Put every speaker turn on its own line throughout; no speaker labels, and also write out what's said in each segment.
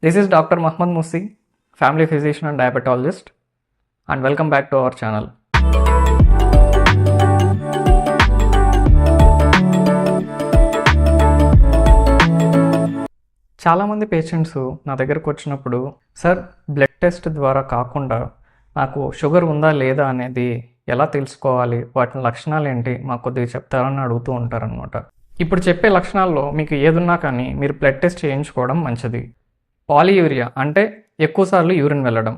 This is Dr. Mahmoud Musi, family physician and diabetologist, and welcome back to our channel. చాలామంది patients నా దగ్గరకు వచ్చినప్పుడు sir blood test ద్వారా కాకుండా నాకు షుగర్ ఉందా లేదా అనేది ఎలా తెలుసుకోవాలి, వాటి లక్షణాలు ఏంటి మాకు కొద్దిగా చెప్తారని అడుగుతూ ఉంటారనమాట. ఇప్పుడు చెప్పే లక్షణాల్లో మీకు ఏదున్నా కానీ మీరు బ్లడ్ టెస్ట్ చేయించుకోవడం మంచిది. పాలియూరియా అంటే ఎక్కువసార్లు యూరిన్ వెళ్ళడం,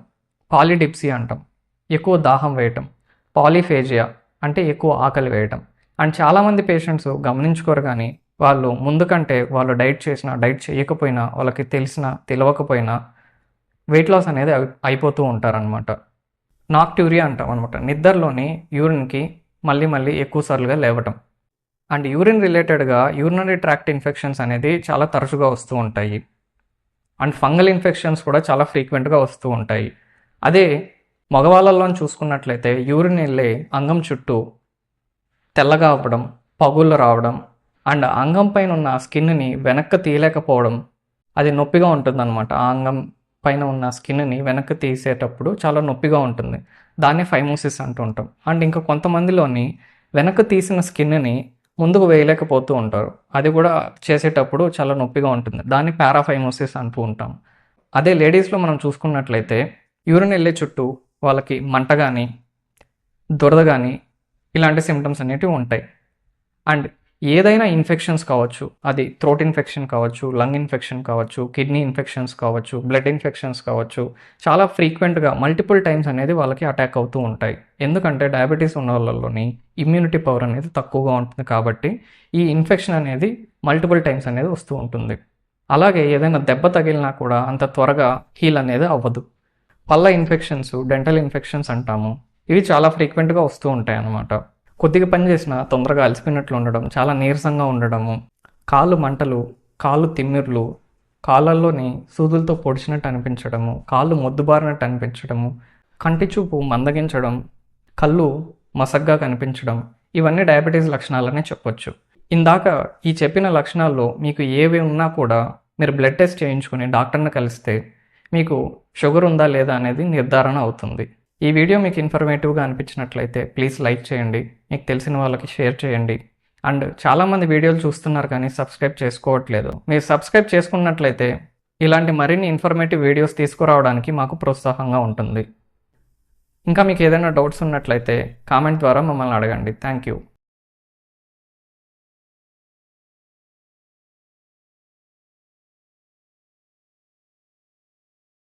పాలిడిప్సీ అంటాం, ఎక్కువ దాహం వేయటం, పాలిఫేజియా అంటే ఎక్కువ ఆకలి వేయటం. అండ్ చాలామంది పేషెంట్స్ గమనించుకోరు, కానీ వాళ్ళు ముందు కంటే వాళ్ళు డైట్ చేయకపోయినా వాళ్ళకి తెలియకపోయినా వెయిట్ లాస్ అనేది అయిపోతూ ఉంటారనమాట. నాక్టూరియా అంటాం అనమాట, నిద్రలోని యూరిన్కి మళ్ళీ ఎక్కువసార్లుగా లేవటం. అండ్ యూరిన్ రిలేటెడ్గా యూరినరీ ట్రాక్ట్ ఇన్ఫెక్షన్స్ అనేది చాలా తరచుగా వస్తూ ఉంటాయి. అండ్ ఫంగల్ ఇన్ఫెక్షన్స్ కూడా చాలా ఫ్రీక్వెంట్గా వస్తూ ఉంటాయి. అదే మగవాళ్ళలో చూసుకున్నట్లయితే యూరిన్ వెళ్ళే అంగం చుట్టూ తెల్లగా అవ్వడం, పగుళ్ళు రావడం, అండ్ అంగం పైన ఉన్న స్కిన్ని వెనక్కి తీయలేకపోవడం, అది నొప్పిగా ఉంటుందన్నమాట. ఆ అంగం పైన ఉన్న స్కిన్ని వెనక్కి తీసేటప్పుడు చాలా నొప్పిగా ఉంటుంది. దాన్ని ఫైమోసిస్ అంటూ ఉంటాం. అండ్ ఇంకా కొంతమందిలోని వెనక్కి తీసిన స్కిన్ని ముందుకు వేయలేకపోతూ ఉంటారు, అది కూడా చేసేటప్పుడు చాలా నొప్పిగా ఉంటుంది. దాన్ని పారాఫైమోసిస్ అంటూ ఉంటాం. అదే లేడీస్లో మనం చూసుకున్నట్లయితే యూరిన్ వెళ్ళే చుట్టూ వాళ్ళకి మంట కానీ దురద కానీ ఇలాంటి సిమ్టమ్స్ అనేటివి ఉంటాయి. అండ్ ఏదైనా ఇన్ఫెక్షన్స్ కావచ్చు, అది థ్రోట్ ఇన్ఫెక్షన్ కావచ్చు, లంగ్ ఇన్ఫెక్షన్ కావచ్చు, కిడ్నీ ఇన్ఫెక్షన్స్ కావచ్చు, బ్లడ్ ఇన్ఫెక్షన్స్ కావచ్చు, చాలా ఫ్రీక్వెంట్గా మల్టిపుల్ టైమ్స్ అనేది వాళ్ళకి అటాక్ అవుతూ ఉంటాయి. ఎందుకంటే డయాబెటీస్ ఉన్న వాళ్ళలోని ఇమ్యూనిటీ పవర్ అనేది తక్కువగా ఉంటుంది, కాబట్టి ఈ ఇన్ఫెక్షన్ అనేది మల్టిపుల్ టైమ్స్ అనేది వస్తూ ఉంటుంది. అలాగే ఏదైనా దెబ్బ తగిలినా కూడా అంత త్వరగా హీల్ అనేది అవ్వదు. పళ్ళ ఇన్ఫెక్షన్స్, డెంటల్ ఇన్ఫెక్షన్స్ అంటాము, ఇవి చాలా ఫ్రీక్వెంట్గా వస్తూ ఉంటాయి అన్నమాట. కొద్దిగా పని చేసినా తొందరగా అలసిపోయినట్లు ఉండడం, చాలా నీరసంగా ఉండడము, కాళ్ళు మంటలు, కాళ్ళు తిమ్మిర్లు, కాళ్ళల్లోని సూదులతో పొడిచినట్టు అనిపించడము, కాళ్ళు మొద్దుబారినట్టు అనిపించడము, కంటి చూపు మందగించడం, కళ్ళు మసగ్గా కనిపించడం, ఇవన్నీ డయాబెటీస్ లక్షణాలనే చెప్పొచ్చు. ఇందాక ఈ చెప్పిన లక్షణాల్లో మీకు ఏవి ఉన్నా కూడా మీరు బ్లడ్ టెస్ట్ చేయించుకుని డాక్టర్ని కలిస్తే మీకు షుగర్ ఉందా లేదా అనేది నిర్ధారణ అవుతుంది. ఈ వీడియో మీకు ఇన్ఫర్మేటివ్గా అనిపించినట్లయితే ప్లీజ్ లైక్ చేయండి, మీకు తెలిసిన వాళ్ళకి షేర్ చేయండి. అండ్ చాలామంది వీడియోలు చూస్తున్నారు కానీ సబ్స్క్రైబ్ చేసుకోవట్లేదు. మీరు సబ్స్క్రైబ్ చేసుకున్నట్లయితే ఇలాంటి మరిన్ని ఇన్ఫర్మేటివ్ వీడియోస్ తీసుకురావడానికి మాకు ప్రోత్సాహంగా ఉంటుంది. ఇంకా మీకు ఏదైనా డౌట్స్ ఉన్నట్లయితే కామెంట్ ద్వారా మమ్మల్ని అడగండి. Thank you.